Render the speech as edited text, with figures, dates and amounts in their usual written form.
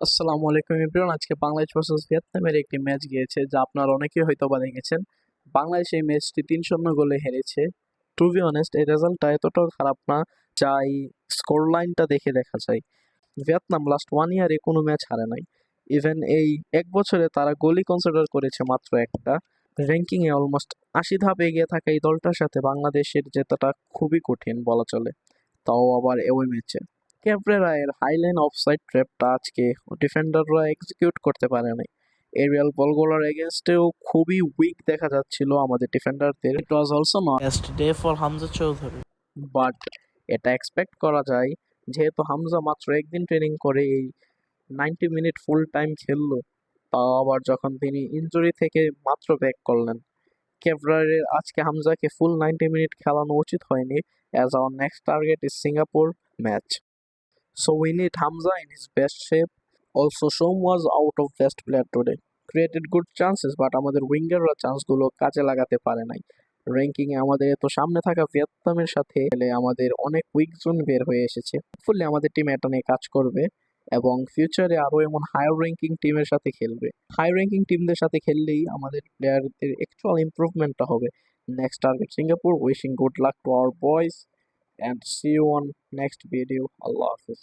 আসসালামু আলাইকুম এভরিওয়ান। আজকে বাংলাদেশ ভার্সেস ভিয়েতনামের একটি ম্যাচ গিয়েছে যা আপনারা অনেকেই হয়তোবা দেখেছেন। বাংলাদেশ এই ম্যাচটি ৩-০ গোলে হেরেছে। টু বি অনেস্ট এই রেজাল্টটা এতটাও খারাপ না যা এই স্কোর লাইনটা দেখে দেখা যায়। ভিয়েতনাম লাস্ট 1 ইয়ারে কোনো ম্যাচ হারে নাই। ইভেন এই ১ বছরে তারা গোলই কনসিডার করেছে মাত্র একটা। র্যাঙ্কিংয়ে অলমোস্ট ৮০ ধাপ এগিয়ে থাকা এই দলটার সাথে বাংলাদেশের জেতাটা খুবই কঠিন বলা চলে। তাও আবার ওই ম্যাচে। ক্যাবরেরা এর হাইলাইন অফসাইড ট্র্যাপটা আজকে ডিফেন্ডাররা এক্সিকিউট করতে পারে নাই। এরিয়াল বলগুলোর এগেনস্টেও খুবই উইক দেখা যাচ্ছিল আমাদের ডিফেন্ডারদের। It was also not best day for Hamza Chowdhury, but এটা এক্সপেক্ট করা যায় যেহেতু হামজা মাত্র একদিন ট্রেনিং করে এই 90 মিনিট ফুল টাইম খেললো, তাও আবার যখন তিনি ইনজুরি থেকে মাত্র ব্যাক করলেন। কেভরারের আজকে হামজাকে ফুল 90 মিনিট খেলানো উচিত হয়নি, as our next target is Singapore match. So we need Hamza in his best shape. Also, Shom was out of best player today. Created good chances, but আমাদের উইঙ্গাররা চান্সগুলো কাজে লাগাতে পারে নাই। র্যাঙ্কিং এ আমাদের এত সামনে থাকা ভিয়েতনামের সাথে খেলে আমাদের অনেক উইক জোন বের হয়ে এসেছে। ফুললি আমাদের টিম এটা নিয়ে কাজ করবে এবং ফিউচারে আরো এমন হায়ার র্যাঙ্কিং টিমের সাথে খেলবে। হাই র্যাঙ্কিং টিমদের সাথে খেললেই আমাদের প্লেয়ারদের অ্যাকচুয়াল ইমপ্রুভমেন্টটা হবে। Next target Singapore. Wishing good luck to our boys and see you on next video. Allah Hafiz.